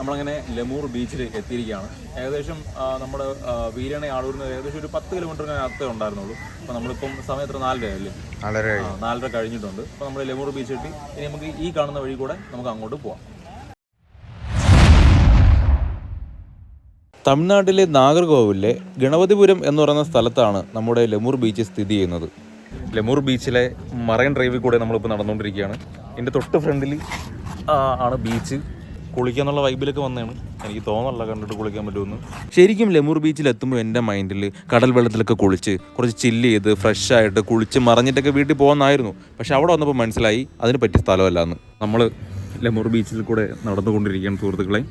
നമ്മളങ്ങനെ ലെമൂർ ബീച്ചിൽ എത്തിയിരിക്കുകയാണ്. ഏകദേശം നമ്മുടെ വീരാണി ആളൂരിൽ നിന്ന് ഏകദേശം ഒരു 10 കിലോമീറ്ററിനകത്തേ ഉണ്ടായിരുന്നുള്ളൂ. അപ്പോൾ നമ്മളിപ്പം സമയം എത്ര 4:30 അല്ലേ? 4:30 കഴിഞ്ഞിട്ടുണ്ട്. അപ്പോൾ നമ്മൾ ലെമൂർ ബീച്ച് എത്തി. ഇനി നമുക്ക് ഈ കാണുന്ന വഴി കൂടെ നമുക്ക് അങ്ങോട്ട് പോവാം. തമിഴ്നാട്ടിലെ നാഗർകോവിലെ ഗണപതിപുരം എന്ന് പറയുന്ന സ്ഥലത്താണ് നമ്മുടെ ലെമൂർ ബീച്ച് സ്ഥിതി ചെയ്യുന്നത്. ലെമൂർ ബീച്ചിലെ മറൈൻ ഡ്രൈവിൽ കൂടെ നമ്മളിപ്പോൾ നടന്നുകൊണ്ടിരിക്കുകയാണ്. എൻ്റെ തൊട്ട് ഫ്രണ്ടിൽ ആണ് ബീച്ച്. കുളിക്കാന്നുള്ള വൈബിലൊക്കെ വന്നതാണ്. എനിക്ക് തോന്നല്ല കണ്ടിട്ട് കുളിക്കാൻ പറ്റുമെന്ന്. ശരിക്കും ലെമൂർ ബീച്ചിലെത്തുമ്പോൾ എൻ്റെ മൈൻഡിൽ കടൽ വെള്ളത്തിലൊക്കെ കുളിച്ച് കുറച്ച് ചില്ല് ചെയ്ത് ഫ്രഷായിട്ട് കുളിച്ച് മറിഞ്ഞിട്ടൊക്കെ വീട്ടിൽ പോകുന്നതായിരുന്നു. പക്ഷെ അവിടെ വന്നപ്പോൾ മനസ്സിലായി അതിന് പറ്റിയ സ്ഥലമല്ല എന്ന്. നമ്മൾ ലെമൂർ ബീച്ചിൽ കൂടെ നടന്നുകൊണ്ടിരിക്കുകയാണ് സുഹൃത്തുക്കളെ.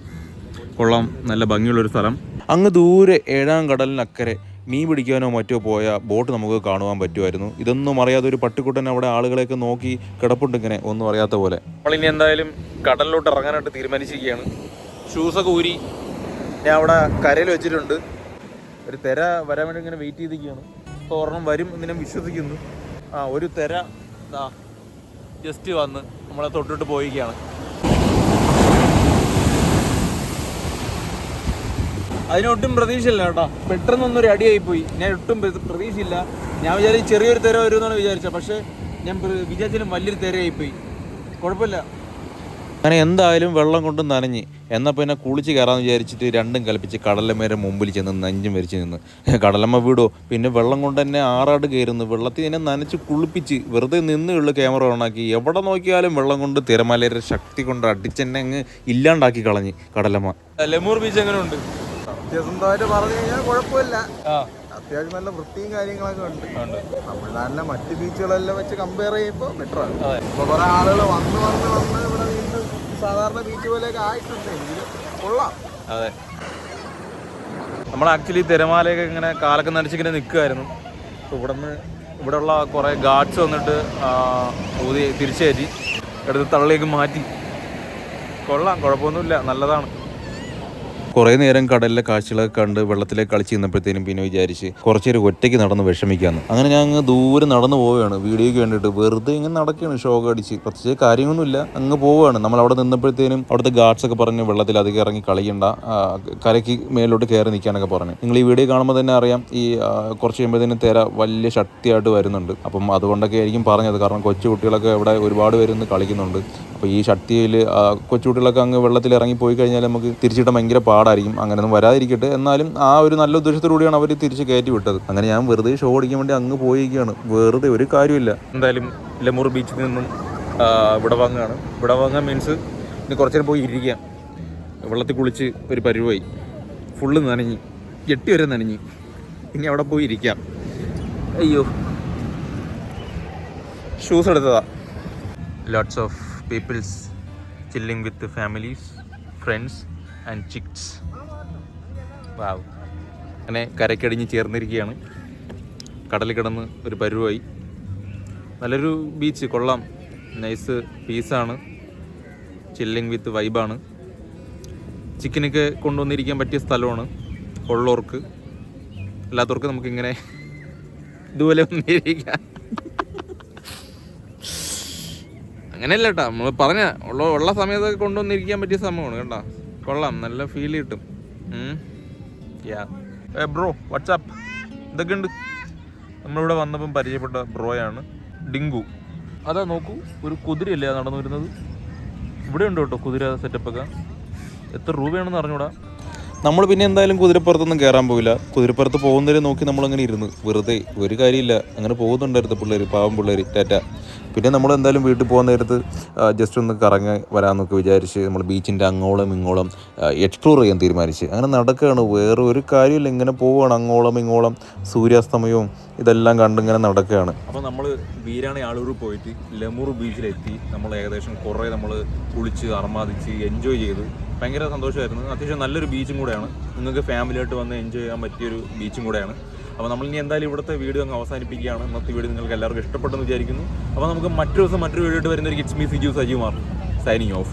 കൊള്ളാം, നല്ല ഭംഗിയുള്ളൊരു സ്ഥലം. അങ്ങ് ദൂരെ 7-ാം കടലിനക്കരെ മീൻ പിടിക്കാനോ മറ്റോ പോയ ബോട്ട് നമുക്ക് കാണുവാൻ പറ്റുമായിരുന്നു. ഇതൊന്നും അറിയാതെ ഒരു പട്ടിക്കുട്ടൻ അവിടെ ആളുകളെയൊക്കെ നോക്കി കിടപ്പുണ്ട് ഇങ്ങനെ, ഒന്നും അറിയാത്ത പോലെ. നമ്മളിനി എന്തായാലും കടലിലോട്ട് ഇറങ്ങാനായിട്ട് തീരുമാനിച്ചിരിക്കുകയാണ്. ഷൂസൊക്കെ ഊരി ഞാൻ അവിടെ കരയിൽ വെച്ചിട്ടുണ്ട്. ഒരു തിര വരാൻ വേണ്ടി ഇങ്ങനെ വെയിറ്റ് ചെയ്തിരിക്കുകയാണ്. അപ്പോൾ ഒരെണ്ണം വരും എന്ന് ഞാൻ വിശ്വസിക്കുന്നു. ഒരു തിര ജസ്റ്റ് വന്ന് നമ്മളെ തൊട്ടിട്ട് പോയിരിക്കുകയാണ്. അതിനൊട്ടും പ്രതീക്ഷയില്ല കേട്ടോ. പെട്ടെന്നൊന്നൊരു അടിയായിപ്പോയി. ഞാൻ ഒട്ടും പ്രതീക്ഷയില്ല. ഞാൻ വിചാരിച്ചു ചെറിയൊരു തിര വരുമെന്നാണ് വിചാരിച്ചത്. പക്ഷേ ഞാൻ വിചാരിച്ചാലും വലിയൊരു തിരയായിപ്പോയി. കുഴപ്പമില്ല. അങ്ങനെ എന്തായാലും വെള്ളം കൊണ്ട് നനഞ്ഞ് എന്നാൽ പിന്നെ കുളിച്ച് കയറാമെന്ന് വിചാരിച്ചിട്ട് രണ്ടും കൽപ്പിച്ച് കടലമ്മേരെ മുമ്പിൽ ചെന്ന് നെഞ്ചും വരിച്ച് നിന്ന്. കടലമ്മ വീടോ പിന്നെ വെള്ളം കൊണ്ട് തന്നെ ആറാട് കയറുന്നു. വെള്ളത്തിൽ തന്നെ നനച്ച് കുളിപ്പിച്ച് വെറുതെ നിന്നുള്ള ക്യാമറ ഓണാക്കി എവിടെ നോക്കിയാലും വെള്ളം കൊണ്ട് തിരമാലയുടെ ശക്തി കൊണ്ട് അടിച്ചെന്നെ അങ്ങ് ഇല്ലാണ്ടാക്കി കളഞ്ഞ് കടലമ്മ. ലെമൂർ ബീച്ച് എങ്ങനെയുണ്ട്? സത്യസന്ധമായിട്ട് പറഞ്ഞു കഴിഞ്ഞാൽ കുഴപ്പമില്ല. അത്യാവശ്യം നല്ല വൃത്തിയും കാര്യങ്ങളൊക്കെ ഉണ്ട്. തമിഴ്നാട്ടിലെ മറ്റ് ബീച്ചുകളെല്ലാം വെച്ച് കമ്പയർ ചെയ്യുമ്പോൾ ബെറ്ററാണ്. ഇപ്പോൾ കുറെ ആളുകൾ വന്ന് ഇവിടെ വീണ്ടും സാധാരണ ബീച്ച് പോലെയൊക്കെ ആയിട്ടുണ്ട്. എങ്കിലും കൊള്ളാം. അതെ, നമ്മൾ ആക്ച്വലി തിരമാലയൊക്കെ ഇങ്ങനെ കാലൊക്കെ നനച്ചിങ്ങനെ നിൽക്കുമായിരുന്നു. അപ്പോൾ ഇവിടെയുള്ള കുറേ ഗാർഡ്സ് വന്നിട്ട് ഊതി തിരിച്ചു കയറ്റി എടുത്ത് തള്ളിയൊക്കെ മാറ്റി. കൊള്ളാം, കുഴപ്പമൊന്നുമില്ല, നല്ലതാണ്. കുറേ നേരം കടലിലെ കാഴ്ചകളൊക്കെ കണ്ട് വെള്ളത്തിലേക്ക് കളിച്ച് നിന്നപ്പോഴത്തേനും പിന്നെ വിചാരിച്ച് കുറച്ചേരം ഒറ്റയ്ക്ക് നടന്ന് വിഷമിക്കാമെന്ന്. അങ്ങനെ ഞാൻ അങ്ങ് ദൂരെ നടന്നു പോവുകയാണ് വീഡിയോയ്ക്ക് വേണ്ടിയിട്ട്. വെറുതെ ഇങ്ങനെ നടക്കുകയാണ് ഷോക്ക് അടിച്ച്. പ്രത്യേകിച്ച് കാര്യമൊന്നുമില്ല, അങ്ങ് പോവുകയാണ്. നമ്മൾ അവിടെ നിന്നപ്പോഴത്തേനും അവിടുത്തെ ഗാർഡ്സൊക്കെ പറഞ്ഞ് വെള്ളത്തിൽ അധികം ഇറങ്ങി കളിക്കണ്ട, കരയ്ക്ക് മേലോട്ട് കയറി നിൽക്കാനൊക്കെ പറഞ്ഞു. നിങ്ങൾ ഈ വീഡിയോ കാണുമ്പോൾ തന്നെ അറിയാം, ഈ കുറച്ച് കഴിയുമ്പോഴത്തേനും തിര വലിയ ശക്തിയായിട്ട് വരുന്നുണ്ട്. അപ്പം അതുകൊണ്ടൊക്കെ ആയിരിക്കും പറഞ്ഞത്. കാരണം കൊച്ചു കുട്ടികളൊക്കെ ഇവിടെ ഒരുപാട് പേരൊന്ന് കളിക്കുന്നുണ്ട്. അപ്പോൾ ഈ ശക്തിയിൽ കൊച്ചുകുട്ടികളൊക്കെ അങ്ങ് വെള്ളത്തിൽ ഇറങ്ങി പോയി കഴിഞ്ഞാൽ നമുക്ക് തിരിച്ചിട്ടാൻ ഭയങ്കര പാടായിരിക്കും. അങ്ങനെയൊന്നും വരാതിരിക്കട്ടെ. എന്നാലും ആ ഒരു നല്ല ഉദ്ദേശത്തോടുകൂടിയാണ് അവർ തിരിച്ച് കയറ്റി വിട്ടത്. അങ്ങനെ ഞാൻ വെറുതെ ഷോ അടിക്കാൻ വേണ്ടി അങ്ങ് പോയിരിക്കുകയാണ്. വെറുതെ ഒരു കാര്യമില്ല. എന്തായാലും ലെമൂർ ബീച്ചിൽ നിന്നും ഇവിടെ വാങ്ങുകയാണ്. ഇവിടെ വാങ്ങാൻ മീൻസ് ഇനി കുറച്ച് നേരം പോയി ഇരിക്കാം. വെള്ളത്തിൽ കുളിച്ച് ഒരു പരുവായി, ഫുള്ള് നനഞ്ഞ്, എട്ടി വരെ നനഞ്ഞ്. ഇനി അവിടെ പോയി ഇരിക്കാം. അയ്യോ, ഷൂസ് എടുത്തതാ. Lots of peoples chilling with families, friends and chicks. Wow. അങ്ങനെ കരക്കടിഞ്ഞ് ചേർന്നിരിക്കുകയാണ്. കടലിൽ കിടന്ന് ഒരു പരുവായി. നല്ലൊരു ബീച്ച്, കൊള്ളാം, നൈസ് പീസാണ്. ചില്ലിങ് വിത്ത് വൈബാണ്. ചിക്കനൊക്കെ കൊണ്ടുവന്നിരിക്കാൻ പറ്റിയ സ്ഥലമാണ് ഉള്ളവർക്ക്. അല്ലാത്തവർക്ക് നമുക്കിങ്ങനെ ഇതുപോലെ വന്നിരിക്കാം. അങ്ങനെയല്ല കേട്ടോ, നമ്മൾ പറഞ്ഞ ഉള്ള സമയത്തൊക്കെ കൊണ്ടുവന്നിരിക്കാൻ പറ്റിയ സമയമാണ് കേട്ടോ. കൊള്ളാം, നല്ല ഫീൽ കിട്ടും. ബ്രോ വാട്സാപ്പ്, ഇതൊക്കെ ഉണ്ട്. നമ്മളിവിടെ വന്നപ്പം പരിചയപ്പെട്ട ബ്രോയാണ് ഡിങ്കു. അതാ നോക്കൂ, ഒരു കുതിരയല്ലേ നടന്നു വരുന്നത്. ഇവിടെ ഉണ്ട് കേട്ടോ കുതിര സെറ്റപ്പൊക്കെ. എത്ര രൂപയാണെന്ന് അറിഞ്ഞൂടാ. നമ്മൾ പിന്നെ എന്തായാലും കുതിരപ്പുറത്തൊന്നും കയറാൻ പോയില്ല. കുതിരപ്പുറത്ത് പോകുന്നവരെ നോക്കി നമ്മളങ്ങനെ ഇരുന്ന് വെറുതെ ഒരു കാര്യമില്ല. അങ്ങനെ പോകുന്നുണ്ടായിരുന്നു പിള്ളേർ, പാവം പിള്ളേർ. ടാറ്റ. പിന്നെ നമ്മൾ എന്തായാലും വീട്ടിൽ പോകുന്ന നേരത്ത് ജസ്റ്റ് ഒന്ന് കറങ്ങി വരാമെന്നൊക്കെ വിചാരിച്ച് നമ്മൾ ബീച്ചിൻ്റെ അങ്ങോളം ഇങ്ങോളം എക്സ്പ്ലോർ ചെയ്യാൻ തീരുമാനിച്ച് അങ്ങനെ നടക്കുകയാണ്. വേറെ ഒരു കാര്യമില്ല, ഇങ്ങനെ പോവുകയാണ് അങ്ങോളം ഇങ്ങോളം. സൂര്യാസ്തമയവും ഇതെല്ലാം കണ്ടിങ്ങനെ നടക്കുകയാണ്. അപ്പോൾ നമ്മൾ വീരാണി ആളൂർ പോയിട്ട് ലെമൂർ ബീച്ചിലെത്തി. നമ്മൾ ഏകദേശം കുറേ നമ്മൾ കുളിച്ച് അർമാദിച്ച് എൻജോയ് ചെയ്തു. ഭയങ്കര സന്തോഷമായിരുന്നു. അത്യാവശ്യം നല്ലൊരു ബീച്ചും കൂടെയാണ്. നിങ്ങൾക്ക് ഫാമിലിയായിട്ട് വന്ന് എൻജോയ് ചെയ്യാൻ പറ്റിയൊരു ബീച്ചും കൂടെയാണ്. അപ്പോൾ നമ്മളിനി എന്തായാലും ഇവിടുത്തെ വീഡിയോ അങ്ങ് അവസാനിപ്പിക്കുകയാണ്. ഇന്നത്തെ വീഡിയോ നിങ്ങൾക്ക് എല്ലാവർക്കും ഇഷ്ടപ്പെട്ടെന്ന് വിചാരിക്കുന്നു. അപ്പോൾ നമുക്ക് മറ്റൊരു ദിവസം മറ്റൊരു വീഡിയോ ആയിട്ട് വരുന്ന ഒരു kids me Siju Sajikumar signing off.